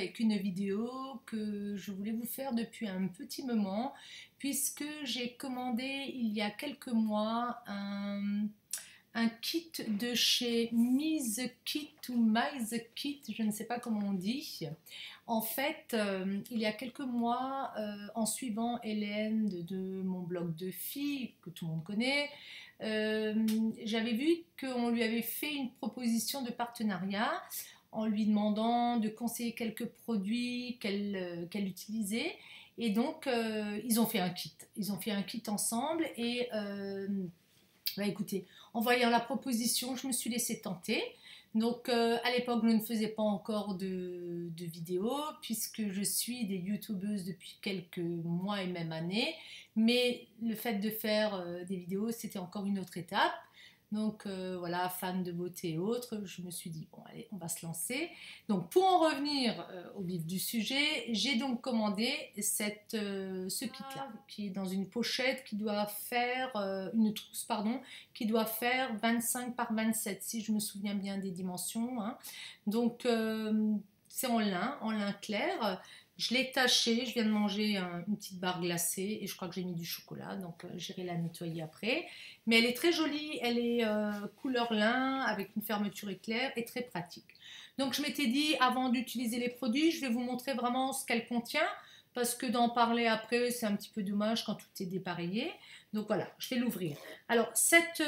avec une vidéo que je voulais vous faire depuis un petit moment, puisque j'ai commandé il y a quelques mois un kit de chez Mise Kit ou Mise Kit, je ne sais pas comment on dit. En fait, il y a quelques mois, en suivant Hélène de mon blog de filles, que tout le monde connaît, j'avais vu qu'on lui avait fait une proposition de partenariat en lui demandant de conseiller quelques produits qu'elle utilisait. Et donc, ils ont fait un kit. Ils ont fait un kit ensemble et bah écoutez, en voyant la proposition, je me suis laissée tenter. Donc à l'époque, je ne faisais pas encore de vidéos puisque je suis des youtubeuses depuis quelques mois et même années. Mais le fait de faire des vidéos, c'était encore une autre étape. Donc voilà, fan de beauté et autres, je me suis dit, bon allez, on va se lancer. Donc pour en revenir au vif du sujet, j'ai donc commandé ce kit-là, qui est dans une pochette qui doit faire, une trousse pardon, qui doit faire 25 par 27, si je me souviens bien des dimensions. Hein. Donc c'est en lin clair. Je l'ai taché, je viens de manger une petite barre glacée et je crois que j'ai mis du chocolat, donc j'irai la nettoyer après. Mais elle est très jolie, elle est couleur lin avec une fermeture éclair et très pratique. Donc je m'étais dit, avant d'utiliser les produits, je vais vous montrer vraiment ce qu'elle contient parce que d'en parler après, c'est un petit peu dommage quand tout est dépareillé. Donc voilà, je vais l'ouvrir. Alors, cette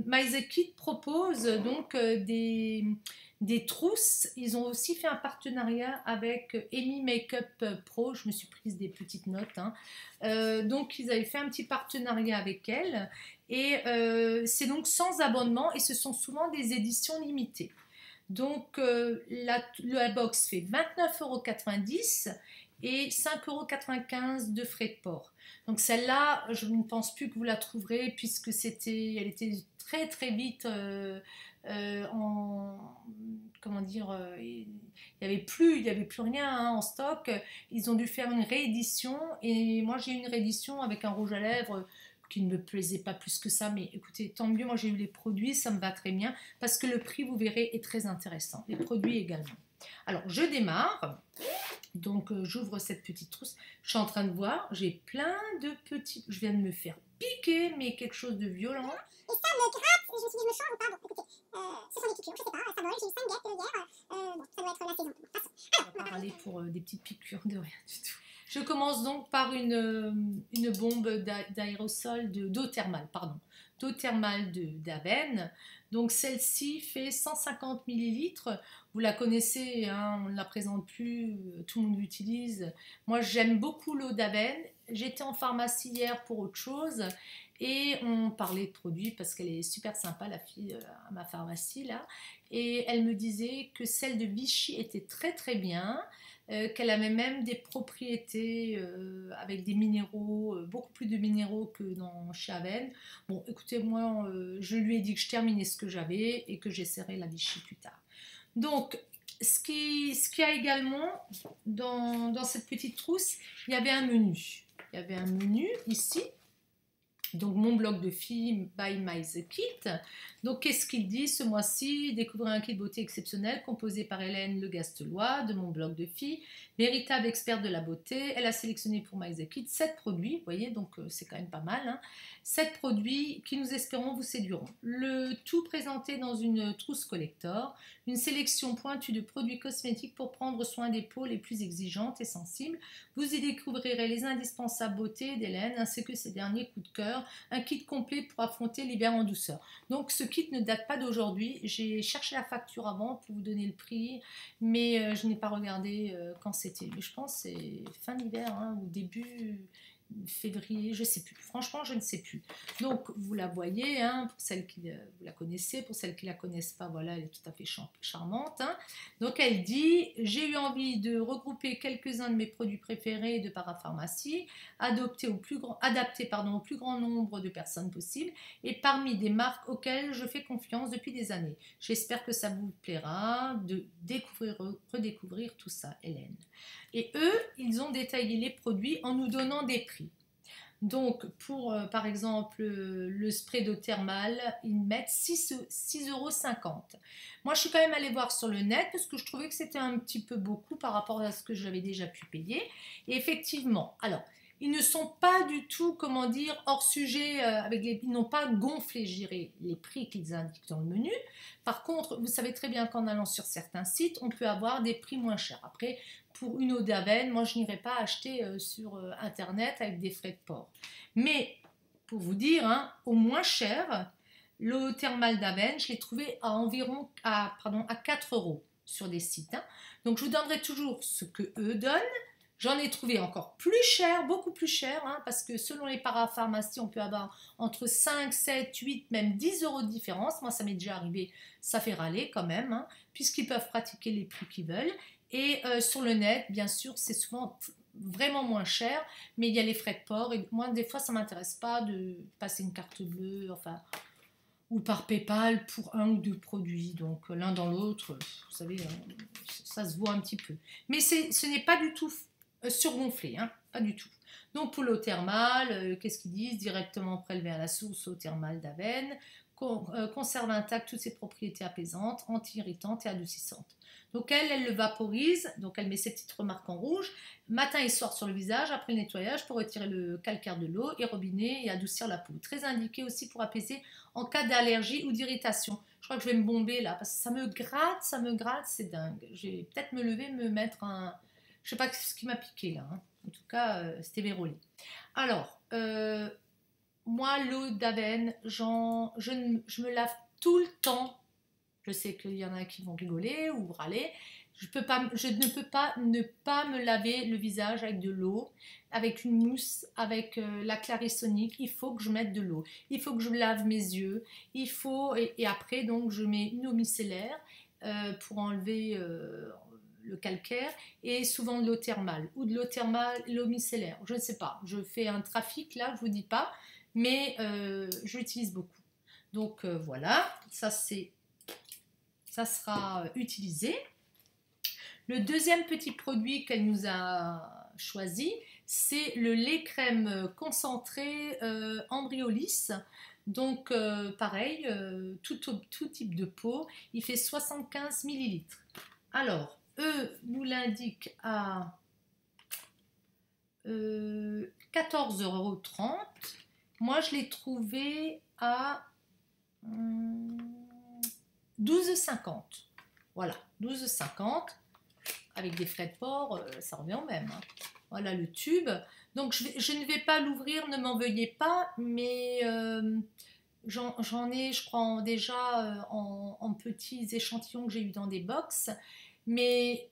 Mise Kit propose donc des trousses. Ils ont aussi fait un partenariat avec Amy Makeup Pro. Je me suis prise des petites notes. Hein. Donc, ils avaient fait un petit partenariat avec elle. Et c'est donc sans abonnement et ce sont souvent des éditions limitées. Donc, la box fait 29,90 € et 5,95 € de frais de port. Donc celle-là, je ne pense plus que vous la trouverez puisque elle était très très vite comment dire, il n'y avait plus rien hein, en stock. Ils ont dû faire une réédition et moi j'ai eu une réédition avec un rouge à lèvres qui ne me plaisait pas plus que ça, mais écoutez, tant mieux, moi j'ai eu les produits, ça me va très bien, parce que le prix, vous verrez, est très intéressant, les produits également. Alors, je démarre, donc j'ouvre cette petite trousse, je suis en train de voir, j'ai plein de petits, je viens de me faire piquer, mais quelque chose de violent. Et ça me gratte, et je me suis dit, je me change ou pas? Bon, écoutez, ce sont des piqûres, je sais pas, ça vole, j'ai eu 5 guêpes hier, bon, ça doit être la saison. On va pas parler pour des petites piqûres de rien du tout. Je commence donc par une bombe d'aérosol d'eau thermale, pardon, d'eau thermale d'Aven. Donc celle-ci fait 150 millilitres. Vous la connaissez, hein, on ne la présente plus, tout le monde l'utilise. Moi j'aime beaucoup l'eau d'Aven. J'étais en pharmacie hier pour autre chose et on parlait de produits parce qu'elle est super sympa, la fille à ma pharmacie là. Et elle me disait que celle de Vichy était très très bien. Qu'elle avait même des propriétés avec des minéraux, beaucoup plus de minéraux que dans chez Aven. Bon, écoutez, moi, je lui ai dit que je terminais ce que j'avais et que j'essaierai la Vichy plus tard. Donc, ce qu'il y a également dans cette petite trousse, il y avait un menu. Il y avait un menu ici. Donc mon blog de filles by Mise Kit. Donc qu'est-ce qu'il dit ce mois-ci? Découvrez un kit beauté exceptionnel composé par Hélène Le Gastelois de mon blog de filles, véritable experte de la beauté. Elle a sélectionné pour Mise Kit 7 produits, vous voyez, donc c'est quand même pas mal. Hein. 7 produits qui nous espérons vous séduiront. Le tout présenté dans une trousse collector, une sélection pointue de produits cosmétiques pour prendre soin des peaux les plus exigeantes et sensibles. Vous y découvrirez les indispensables beautés d'Hélène ainsi que ses derniers coups de cœur. Un kit complet pour affronter l'hiver en douceur. Donc ce kit ne date pas d'aujourd'hui. J'ai cherché la facture avant pour vous donner le prix, mais je n'ai pas regardé quand c'était. Mais je pense que c'est fin d'hiver hein, ou début février, je ne sais plus. Franchement, je ne sais plus. Donc, vous la voyez, hein, pour celles qui vous la connaissez, pour celles qui ne la connaissent pas, voilà, elle est tout à fait charmante. Hein. Donc, elle dit, j'ai eu envie de regrouper quelques-uns de mes produits préférés de parapharmacie, adaptés au plus grand nombre de personnes possible, et parmi des marques auxquelles je fais confiance depuis des années. J'espère que ça vous plaira de redécouvrir tout ça, Hélène. Et eux, ils ont détaillé les produits en nous donnant des prix. Donc, pour, par exemple, le spray d'eau thermale, ils mettent 6,50 €. Moi, je suis quand même allée voir sur le net parce que je trouvais que c'était un petit peu beaucoup par rapport à ce que j'avais déjà pu payer. Et effectivement, alors, ils ne sont pas du tout, comment dire, hors sujet, ils n'ont pas gonflé, je dirais, les prix qu'ils indiquent dans le menu. Par contre, vous savez très bien qu'en allant sur certains sites, on peut avoir des prix moins chers. Après, pour une eau d'Aven, moi je n'irai pas acheter sur internet avec des frais de port. Mais pour vous dire, hein, au moins cher, l'eau thermale d'Aven, je l'ai trouvée à environ à 4 € sur des sites. Hein. Donc je vous donnerai toujours ce que eux donnent. J'en ai trouvé encore plus cher, beaucoup plus cher, hein, parce que selon les parapharmacies, on peut avoir entre 5, 7, 8, même 10 € de différence. Moi, ça m'est déjà arrivé, ça fait râler quand même, hein, puisqu'ils peuvent pratiquer les prix qu'ils veulent. Et sur le net, bien sûr, c'est souvent vraiment moins cher, mais il y a les frais de port. Et moi, des fois, ça ne m'intéresse pas de passer une carte bleue, enfin, ou par PayPal pour un ou deux produits. Donc, l'un dans l'autre, vous savez, ça se voit un petit peu. Mais ce n'est pas du tout surgonflé, hein, pas du tout. Donc, pour l'eau thermale, qu'est-ce qu'ils disent? Directement prélevé à la source, eau thermale d'Aven, conserve intactes toutes ses propriétés apaisantes, anti-irritantes et adoucissantes. Donc elle le vaporise, donc elle met ses petites remarques en rouge, matin et soir sur le visage, après le nettoyage pour retirer le calcaire de l'eau et robinet et adoucir la peau. Très indiqué aussi pour apaiser en cas d'allergie ou d'irritation. Je crois que je vais me bomber là, parce que ça me gratte, c'est dingue. Je vais peut-être me lever, me mettre un... Je sais pas ce qui m'a piqué là, hein. En tout cas, c'était vérolé. Alors, moi, l'eau d'Aven, je me lave tout le temps. Je sais qu'il y en a qui vont rigoler ou râler. Je ne peux pas ne pas me laver le visage avec de l'eau, avec une mousse, avec la Clarisonic. Il faut que je mette de l'eau. Il faut que je me lave mes yeux. Et après, donc, je mets une eau micellaire pour enlever le calcaire et souvent de l'eau thermale ou de l'eau thermale, l'eau micellaire. Je ne sais pas. Je fais un trafic là, je vous dis pas, mais je l'utilise beaucoup. Donc voilà, ça sera utilisé. Le deuxième petit produit qu'elle nous a choisi, c'est le lait crème concentré Embryolis. Donc pareil, tout type de peau, il fait 75 ml. Alors, eux nous l'indiquent à 14,30 €. Moi, je l'ai trouvé à 12,50 €. Voilà, 12,50 € avec des frais de port, ça revient au même. Hein. Voilà le tube. Donc, je ne vais pas l'ouvrir, ne m'en veuillez pas, mais j'en ai, je crois, déjà en petits échantillons que j'ai eu dans des box. Mais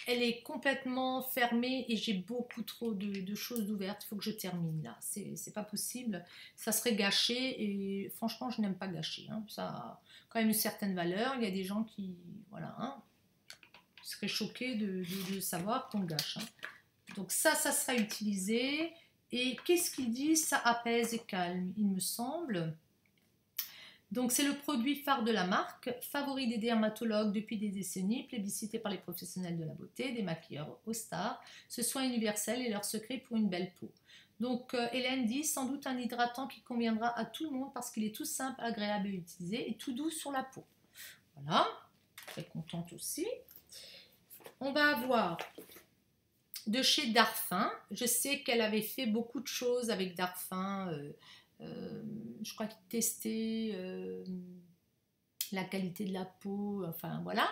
elle est complètement fermée et j'ai beaucoup trop de choses ouvertes. Il faut que je termine là. C'est pas possible. Ça serait gâché et franchement, je n'aime pas gâcher. Hein. Ça a quand même une certaine valeur. Il y a des gens qui, voilà, hein, seraient choqués de savoir qu'on gâche. Hein. Donc ça sera utilisé. Et qu'est-ce qu'il dit? Ça apaise et calme, il me semble. Donc c'est le produit phare de la marque, favori des dermatologues depuis des décennies, plébiscité par les professionnels de la beauté, des maquilleurs aux stars. Ce soin universel est leur secret pour une belle peau. Donc Hélène dit sans doute un hydratant qui conviendra à tout le monde parce qu'il est tout simple, agréable à utiliser et tout doux sur la peau. Voilà, très contente aussi. On va avoir de chez Darphin. Je sais qu'elle avait fait beaucoup de choses avec Darphin. Je crois qu'il testait la qualité de la peau, enfin voilà,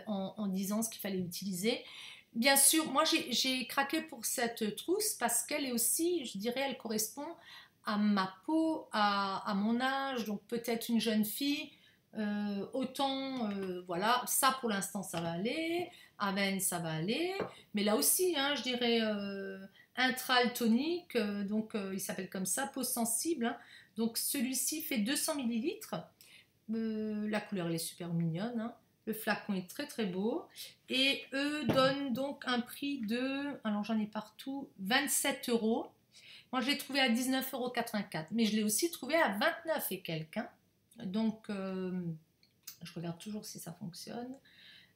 en disant ce qu'il fallait utiliser. Bien sûr, moi j'ai craqué pour cette trousse parce qu'elle est aussi, je dirais, elle correspond à ma peau, à mon âge, donc peut-être une jeune fille. Autant, voilà, ça pour l'instant ça va aller, Aven ça va aller, mais là aussi, hein, je dirais Intral tonique, donc il s'appelle comme ça, peau sensible, hein. Donc celui-ci fait 200 ml, la couleur elle est super mignonne, hein. Le flacon est très très beau et eux donnent donc un prix de, alors j'en ai partout, 27 €. Moi je l'ai trouvé à 19,84 €, mais je l'ai aussi trouvé à 29 et quelques, hein. Donc je regarde toujours si ça fonctionne.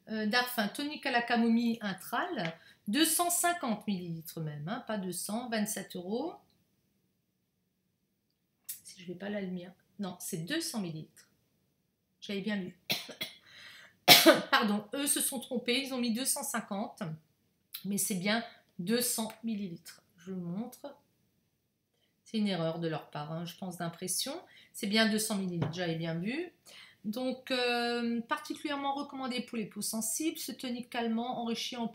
Darphin tonique à la camomille intral, 250 ml même, hein, pas 200, 27 €. si je ne vais pas la lumière. Non, c'est 200 millilitres. J'avais bien lu. Pardon, eux se sont trompés, ils ont mis 250, mais c'est bien 200 millilitres. Je vous montre. C'est une erreur de leur part, hein, je pense, d'impression. C'est bien 200 millilitres, j'avais bien vu. Donc, particulièrement recommandé pour les peaux sensibles, ce tonique calmant enrichi en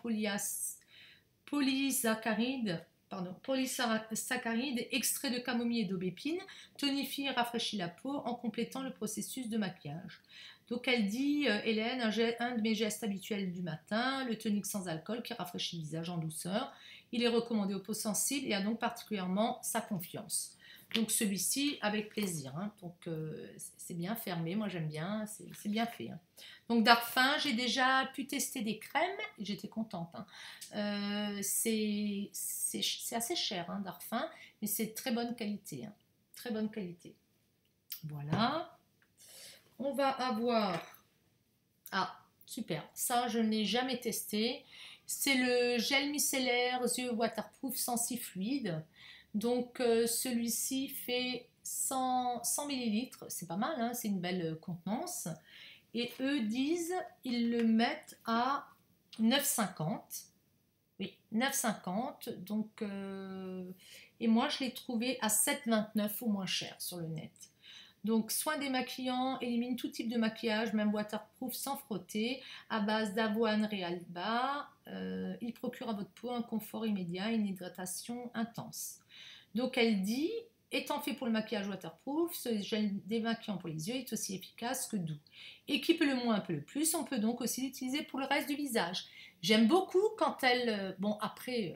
polysaccharides, extrait de camomille et d'aubépine, tonifie et rafraîchit la peau en complétant le processus de maquillage. Donc elle dit, Hélène, un de mes gestes habituels du matin, le tonique sans alcool qui rafraîchit le visage en douceur. Il est recommandé aux peaux sensibles et a donc particulièrement sa confiance. Donc celui-ci, avec plaisir. Hein. Donc c'est bien fermé, moi j'aime bien, c'est bien fait. Hein. Donc Darphin, j'ai déjà pu tester des crèmes et j'étais contente. Hein. C'est assez cher, hein, Darphin, mais c'est de très bonne qualité. Hein. Très bonne qualité. Voilà. On va avoir... Ah, super. Ça, je ne l'ai jamais testé. C'est le gel micellaire The Waterproof Sensi Fluide. Donc, celui-ci fait 100 millilitres. C'est pas mal, hein, c'est une belle contenance. Et eux disent, ils le mettent à 9,50. Oui, 9,50. Donc, et moi, je l'ai trouvé à 7,29 au moins cher sur le net. Donc, soin démaquillant, élimine tout type de maquillage, même waterproof, sans frotter, à base d'avoine Realba. Il procure à votre peau un confort immédiat et une hydratation intense. Donc, elle dit, étant fait pour le maquillage waterproof, ce gel démaquillant pour les yeux est aussi efficace que doux. Et qui peut le moins, peut le plus, on peut donc aussi l'utiliser pour le reste du visage. J'aime beaucoup quand elle... Bon, après...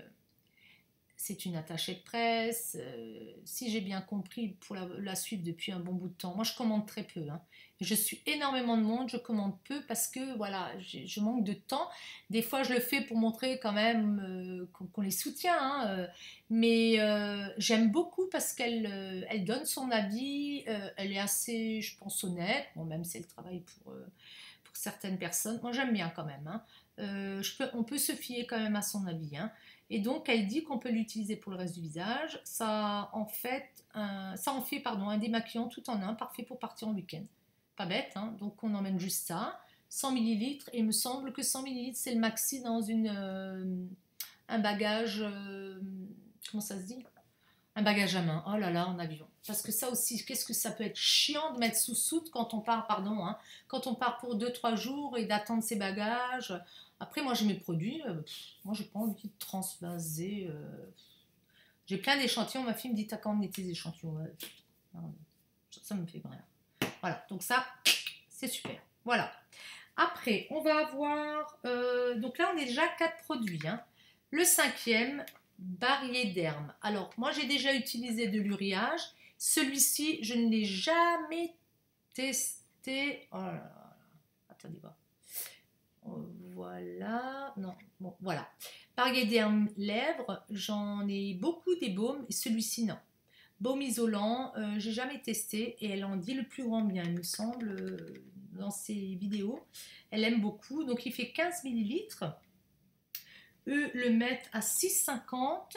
c'est une attachée de presse, si j'ai bien compris, pour la suivre depuis un bon bout de temps. Moi, je commande très peu. Hein. Je suis énormément de monde, je commande peu parce que voilà, je manque de temps. Des fois, je le fais pour montrer quand même qu'on les soutient. Hein, mais j'aime beaucoup parce qu'elle elle donne son avis. Elle est assez, je pense, honnête. Bon, même si elle travaille pour certaines personnes. Moi, j'aime bien quand même. Hein. On peut se fier quand même à son avis. Hein. Et donc, elle dit qu'on peut l'utiliser pour le reste du visage. Ça en fait un démaquillant tout en un, parfait pour partir en week-end. Pas bête, hein. Donc on emmène juste ça. 100 millilitres. Et il me semble que 100 millilitres, c'est le maxi dans un bagage... comment ça se dit? Un bagage à main. Oh là là, en avion. Parce que ça aussi, qu'est-ce que ça peut être chiant de mettre sous soute quand on part, pardon, hein, quand on part pour 2-3 jours et d'attendre ses bagages. Après, moi, j'ai mes produits. Moi, j'ai pas envie de transvaser. J'ai plein d'échantillons. Ma fille me dit, t'as quand même tes échantillons. Ça me fait rien. Voilà, donc ça, c'est super. Voilà. Après, on va avoir... donc là, on est déjà 4 produits. Hein. Le 5e, Bariéderm. Alors, moi, j'ai déjà utilisé de l'uriage. Celui-ci, je ne l'ai jamais testé. Oh là là. Attendez, voir. Voilà. Non, bon, voilà. Bariéderm lèvres, j'en ai beaucoup des baumes. Et celui-ci, non. Baume isolant, j'ai jamais testé. Et elle en dit le plus grand bien, il me semble, dans ses vidéos. Elle aime beaucoup. Donc, il fait 15 millilitres. Eux le mettent à 6,50.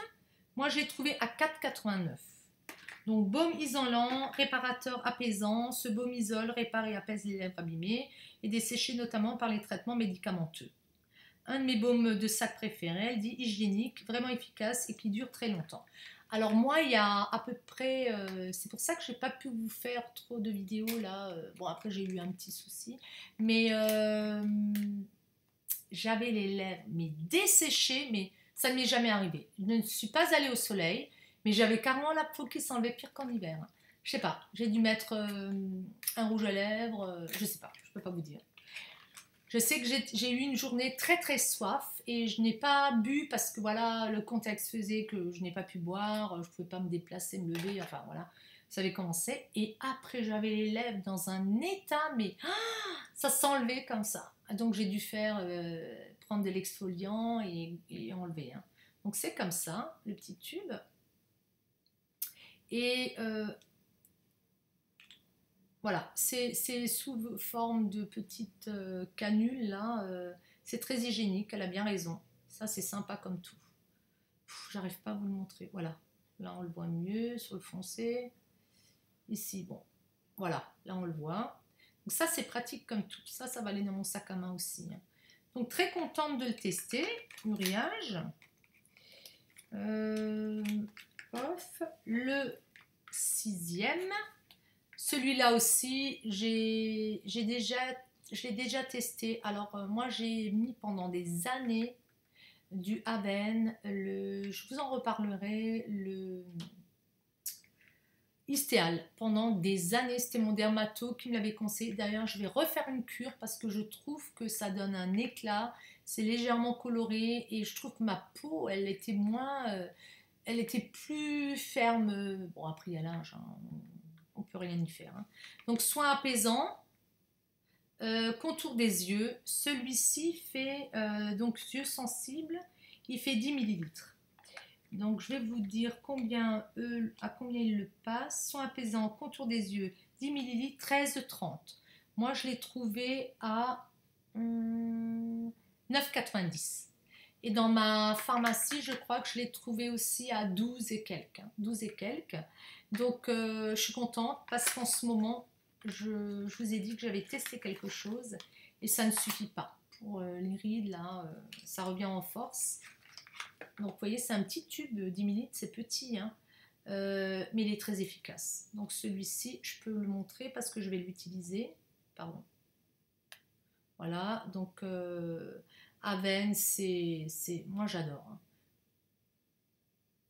Moi, j'ai trouvé à 4,89. Donc, baume isolant, réparateur apaisant. Ce baume isole, répare et apaise les lèvres abîmées et desséchées notamment par les traitements médicamenteux. Un de mes baumes de sac préférés, elle dit hygiénique, vraiment efficace et qui dure très longtemps. Alors moi, il y a à peu près... c'est pour ça que je n'ai pas pu vous faire trop de vidéos là. Bon, après, j'ai eu un petit souci. Mais... j'avais les lèvres mais desséchées, mais ça ne m'est jamais arrivé. Je ne suis pas allée au soleil, mais j'avais carrément la peau qui s'enlevait pire qu'en hiver. Je sais pas, j'ai dû mettre un rouge à lèvres, je sais pas, je peux pas vous dire. Je sais que j'ai eu une journée très très soif et je n'ai pas bu parce que voilà, le contexte faisait que je n'ai pas pu boire, je pouvais pas me déplacer, me lever, enfin voilà, vous savez comment c'est. Et après, j'avais les lèvres dans un état, mais ça s'enlevait comme ça. Donc j'ai dû prendre de l'exfoliant et enlever. Hein. Donc c'est comme ça, le petit tube. Et voilà, c'est sous forme de petites canules là. C'est très hygiénique, elle a bien raison. Ça c'est sympa comme tout. J'arrive pas à vous le montrer. Voilà, là on le voit mieux sur le foncé. Ici, bon, voilà, là on le voit. Donc ça, c'est pratique comme tout. Ça va aller dans mon sac à main aussi. Donc très contente de le tester. Mouillage. Le 6e. Celui-là aussi, je l'ai déjà testé. Alors moi, j'ai mis pendant des années du Aven, je vous en reparlerai, le Istéal. Pendant des années, c'était mon dermato qui me l'avait conseillé. D'ailleurs, je vais refaire une cure parce que je trouve que ça donne un éclat. C'est légèrement coloré et je trouve que ma peau, elle était moins... elle était plus ferme. Bon, après, il y a l'âge, hein, on peut rien y faire. Hein. Donc, soin apaisant. Contour des yeux, celui-ci fait, donc yeux sensibles, il fait 10 millilitres. Donc je vais vous dire à combien il le passe. Soin apaisant, contour des yeux, 10 millilitres, 13,30. Moi je l'ai trouvé à 9,90. Et dans ma pharmacie, je crois que je l'ai trouvé aussi à 12 et quelques. 12 et quelques. Donc je suis contente parce qu'en ce moment, je vous ai dit que j'avais testé quelque chose et ça ne suffit pas. Pour les rides, là, ça revient en force. Donc vous voyez, c'est un petit tube, 10 ml, c'est petit, hein, mais il est très efficace. Donc celui-ci, je peux le montrer parce que je vais l'utiliser. Pardon. Voilà, donc Aven, moi j'adore. Hein.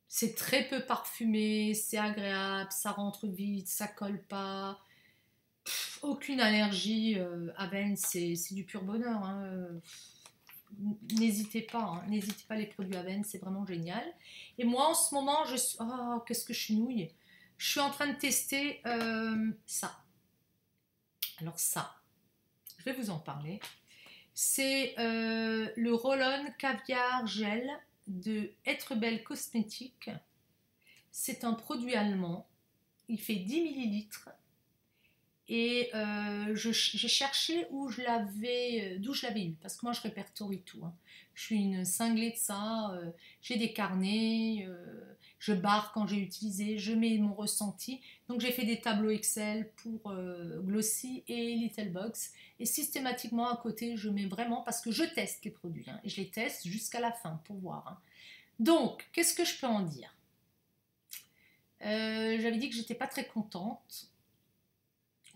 C'est très peu parfumé, c'est agréable, ça rentre vite, ça colle pas. Aucune allergie. Aven, c'est du pur bonheur. Hein. N'hésitez pas, hein. N'hésitez pas, les produits Aven, c'est vraiment génial. Et moi en ce moment, oh, qu'est-ce que je suis nouille. Je suis en train de tester ça. Alors ça, je vais vous en parler. C'est le Roll-On Caviar Gel de Être Belle Cosmétique. C'est un produit allemand. Il fait 10 millilitres. Et j'ai cherché d'où je l'avais eu, parce que moi je répertorie tout. Hein. Je suis une cinglée de ça, j'ai des carnets, je barre quand j'ai utilisé, je mets mon ressenti. Donc j'ai fait des tableaux Excel pour Glossy et Littlebox. Et systématiquement à côté, je mets vraiment, parce que je teste les produits, hein, et je les teste jusqu'à la fin pour voir. Hein. Donc, qu'est-ce que je peux en dire? J'avais dit que j'étais pas très contente.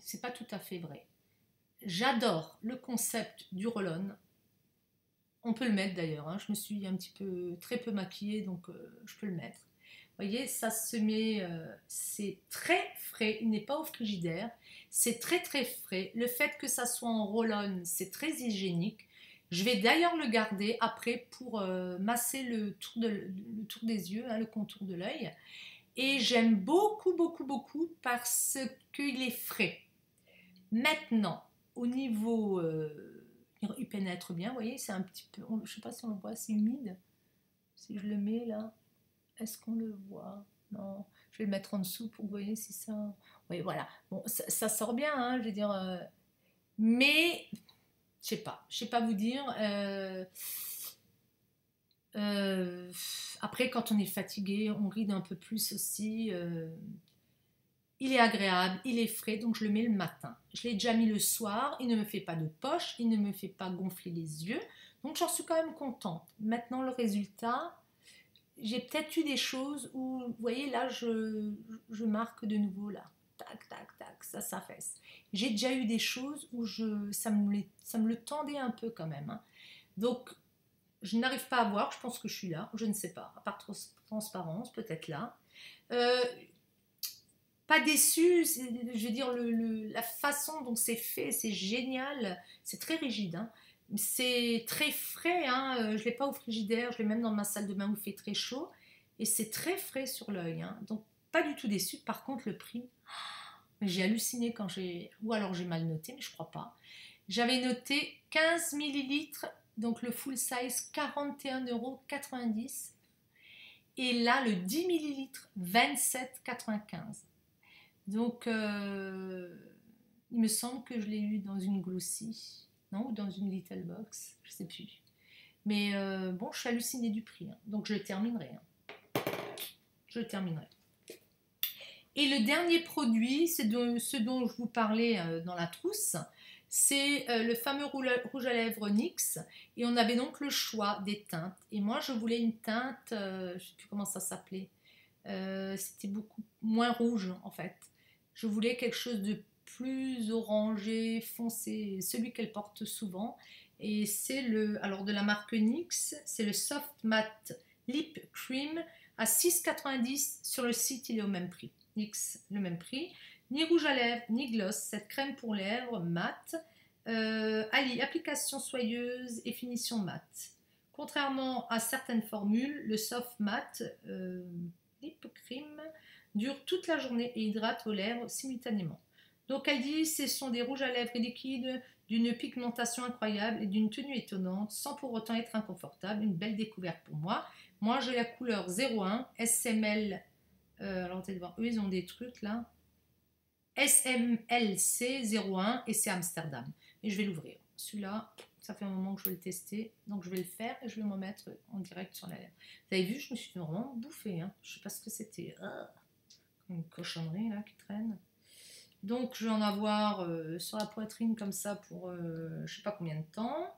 C'est pas tout à fait vrai. J'adore le concept du roll-on. On peut le mettre d'ailleurs. Hein. Je me suis un petit peu, très peu maquillée, donc je peux le mettre. Vous voyez, ça se met, c'est très frais. Il n'est pas au frigidaire. C'est très très frais. Le fait que ça soit en roll-on, c'est très hygiénique. Je vais d'ailleurs le garder après pour masser le tour des yeux, hein, le contour de l'œil. Et j'aime beaucoup, beaucoup, beaucoup parce qu'il est frais. Maintenant, au niveau, il pénètre bien, vous voyez, c'est un petit peu, je ne sais pas si on le voit, c'est humide. Si je le mets là, est-ce qu'on le voit? Non, je vais le mettre en dessous pour que vous voyez si ça... Oui, voilà, bon, ça sort bien, hein, je veux dire, mais, je sais pas vous dire. Après, quand on est fatigué, on ride un peu plus aussi. Il est agréable, il est frais, donc je le mets le matin. Je l'ai déjà mis le soir, il ne me fait pas de poche, il ne me fait pas gonfler les yeux, donc j'en suis quand même contente. Maintenant, le résultat, j'ai peut-être eu des choses où, vous voyez, là, je marque de nouveau, là, tac, tac, tac, ça s'affaisse. J'ai déjà eu des choses où ça me le tendait un peu quand même. Hein. Donc, je n'arrive pas à voir, je pense que je suis là, je ne sais pas, à part transparence, peut-être là. Pas déçu, je veux dire, la façon dont c'est fait, c'est génial, c'est très rigide, hein. C'est très frais, hein. Je ne l'ai pas au frigidaire, je l'ai même dans ma salle de bain où il fait très chaud, et c'est très frais sur l'œil, hein. Donc pas du tout déçu. Par contre, le prix, j'ai halluciné ou alors j'ai mal noté, mais je crois pas. J'avais noté 15 millilitres, donc le full size, 41,90 €, et là, le 10 millilitres, 27,95 €. Donc, il me semble que je l'ai eu dans une Glossy, non, ou dans une Littlebox, je ne sais plus. Mais bon, je suis hallucinée du prix, hein, donc je le terminerai. Hein. Je le terminerai. Et le dernier produit, c'est ce dont je vous parlais dans la trousse, c'est le fameux rouge à lèvres NYX. Et on avait donc le choix des teintes. Et moi, je voulais une teinte, je ne sais plus comment ça s'appelait. C'était beaucoup moins rouge en fait. Je voulais quelque chose de plus orangé, foncé, celui qu'elle porte souvent. Et c'est alors de la marque NYX, c'est le Soft Matte Lip Cream à 6,90 €. Sur le site, il est au même prix. NYX, le même prix. Ni rouge à lèvres, ni gloss. Cette crème pour lèvres mat allie application soyeuse et finition mat. Contrairement à certaines formules, le Soft Matte Lip Cream dure toute la journée et hydrate vos lèvres simultanément. Donc elle dit ce sont des rouges à lèvres liquides d'une pigmentation incroyable et d'une tenue étonnante sans pour autant être inconfortable. Une belle découverte pour moi. Moi j'ai la couleur 01 SML. Alors vous allez voir, eux ils ont des trucs là. SMLC 01 et c'est Amsterdam. Et je vais l'ouvrir. Celui-là, ça fait un moment que je veux le tester. Donc je vais le faire et je vais m'en mettre en direct sur la lèvre. Vous avez vu, je me suis vraiment bouffée. Hein. Je ne sais pas ce que c'était. Une cochonnerie là qui traîne. Donc je vais en avoir sur la poitrine comme ça pour je ne sais pas combien de temps.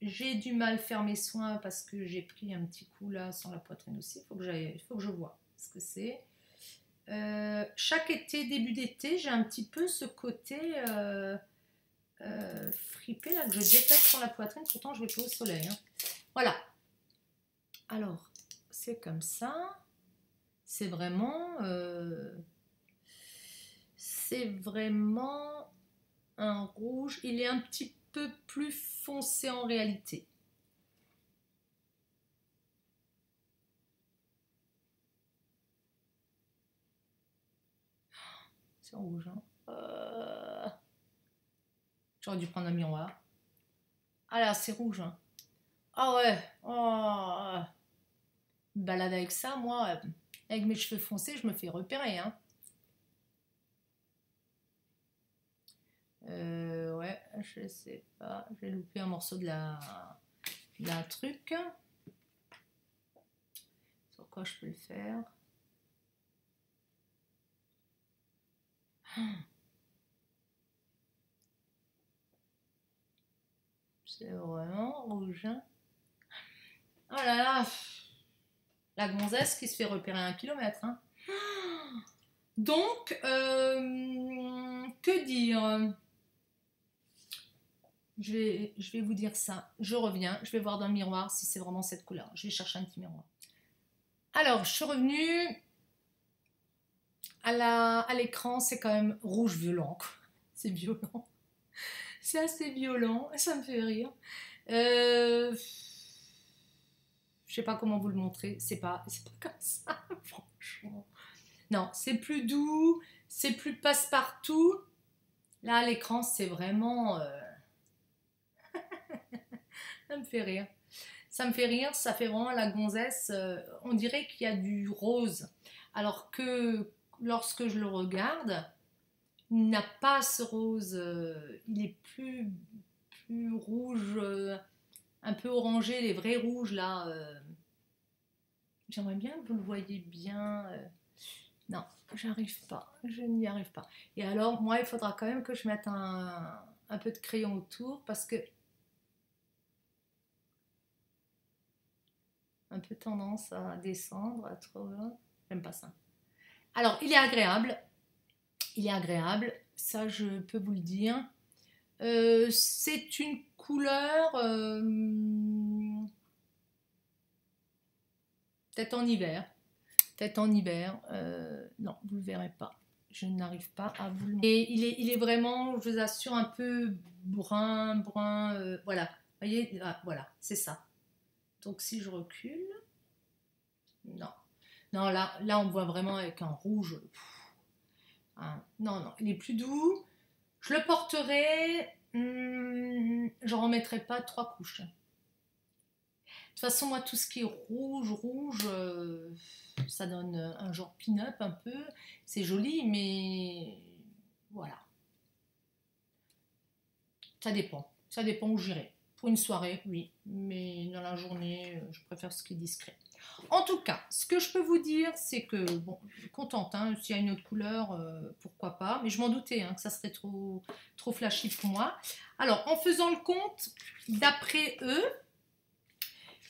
J'ai du mal à faire mes soins parce que j'ai pris un petit coup là sur la poitrine aussi. Il faut que je vois ce que c'est. Chaque été, début d'été, j'ai un petit peu ce côté fripé là que je déteste sur la poitrine. Pourtant, je vais pas au soleil. Hein. Voilà. Alors, c'est comme ça. C'est vraiment un rouge. Il est un petit peu plus foncé en réalité. C'est rouge. Hein. J'aurais dû prendre un miroir. Ah là, c'est rouge. Hein. Ah ouais. Oh. Balade avec ça, moi, avec mes cheveux foncés, je me fais repérer. Hein. Ouais, je sais pas. J'ai loupé un morceau de la truc. Sur quoi je peux le faire? C'est vraiment rouge. Hein. Oh là là, la gonzesse qui se fait repérer à 1 kilomètre. Hein. Donc, que dire? Je vais vous dire ça. Je reviens, je vais voir dans le miroir si c'est vraiment cette couleur. Je vais chercher un petit miroir. Alors, je suis revenue. À l'écran, c'est quand même rouge violent. C'est violent. C'est assez violent. Ça me fait rire. Je sais pas comment vous le montrer. C'est pas comme ça, franchement. Non, c'est plus doux. C'est plus passe-partout. Là, à l'écran, c'est vraiment... ça me fait rire. Ça me fait rire. Ça fait vraiment la gonzesse. On dirait qu'il y a du rose. Alors que lorsque je le regarde, il n'a pas ce rose, il est plus rouge, un peu orangé, les vrais rouges là. J'aimerais bien que vous le voyez bien. Non, j'arrive pas, je n'y arrive pas. Et alors, moi, il faudra quand même que je mette un peu de crayon autour parce que un peu tendance à descendre, à trop. J'aime pas ça. Alors, il est agréable. Il est agréable, ça je peux vous le dire. C'est une couleur peut-être en hiver. Peut-être en hiver. Non, vous ne le verrez pas. Je n'arrive pas à vous le montrer. Et il est vraiment, je vous assure, un peu brun. Voilà. Vous voyez, voilà, c'est ça. Donc si je recule. Non. Non, là on voit vraiment avec un rouge. Non, il est plus doux. Je le porterai, j'en remettrai pas 3 couches. De toute façon, moi, tout ce qui est rouge, ça donne un genre pin-up un peu. C'est joli, mais voilà. Ça dépend. Ça dépend où j'irai. Pour une soirée, oui. Mais dans la journée, je préfère ce qui est discret. En tout cas, ce que je peux vous dire, c'est que, bon, je suis contente, hein, s'il y a une autre couleur, pourquoi pas, mais je m'en doutais hein, que ça serait trop flashy pour moi. Alors, en faisant le compte, d'après eux,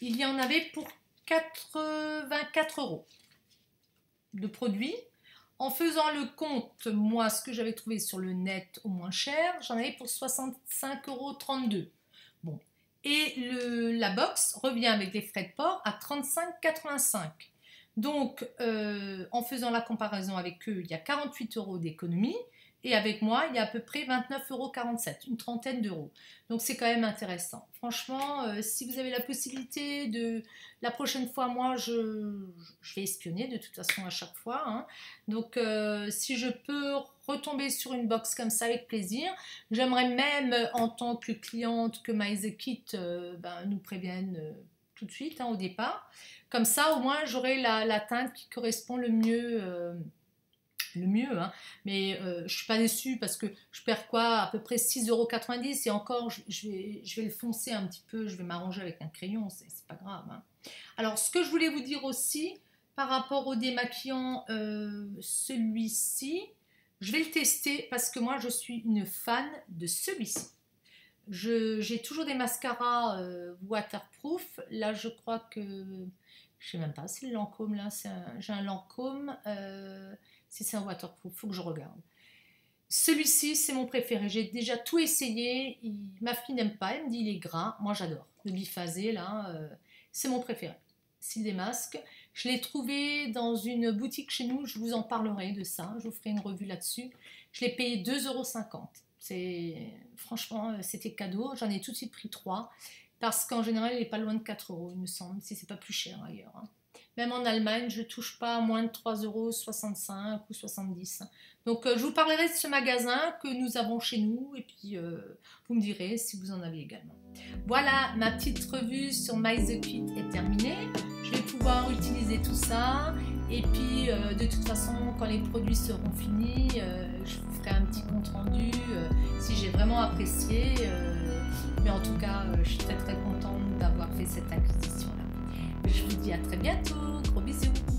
il y en avait pour 84 € de produits. En faisant le compte, moi, ce que j'avais trouvé sur le net au moins cher, j'en avais pour 65,32 €. Bon. Et la box revient avec les frais de port à 35,85 €. Donc, en faisant la comparaison avec eux, il y a 48 € d'économie. Et avec moi, il y a à peu près 29,47 €, une trentaine d'euros. Donc, c'est quand même intéressant. Franchement, si vous avez la possibilité de... La prochaine fois, moi, je vais espionner de toute façon à chaque fois. Hein. Donc, si je peux retomber sur une box comme ça avec plaisir, j'aimerais même, en tant que cliente, que My The Kit nous prévienne tout de suite, hein, au départ. Comme ça, au moins, j'aurai la teinte qui correspond le mieux... hein. Mais je ne suis pas déçue parce que je perds quoi, à peu près 6,90 € et encore je vais le foncer un petit peu, je vais m'arranger avec un crayon, c'est pas grave. Hein. Alors ce que je voulais vous dire aussi par rapport au démaquillant, celui-ci, je vais le tester parce que moi je suis une fan de celui-ci. J'ai toujours des mascaras waterproof, là je crois que, je sais même pas, c'est le Lancôme là, j'ai un Lancôme, si c'est un waterproof, il faut que je regarde. Celui-ci, c'est mon préféré. J'ai déjà tout essayé. Ma fille n'aime pas. Elle me dit il est gras. Moi, j'adore. Le biphasé, là, c'est mon préféré. S'il démasque. Je l'ai trouvé dans une boutique chez nous. Je vous en parlerai de ça. Je vous ferai une revue là-dessus. Je l'ai payé 2,50 €. Franchement, c'était cadeau. J'en ai tout de suite pris 3. Parce qu'en général, il n'est pas loin de 4 €, il me semble. Si c'est pas plus cher ailleurs. Hein. Même en Allemagne, je ne touche pas à moins de 3,65 € ou 70 €. Donc, je vous parlerai de ce magasin que nous avons chez nous. Et puis, vous me direz si vous en avez également. Voilà, ma petite revue sur My The Kit est terminée. Je vais pouvoir utiliser tout ça. Et puis, de toute façon, quand les produits seront finis, je vous ferai un petit compte rendu si j'ai vraiment apprécié. Mais en tout cas, je suis très très contente d'avoir fait cette acquisition-là. Je vous dis à très bientôt. Gros bisous.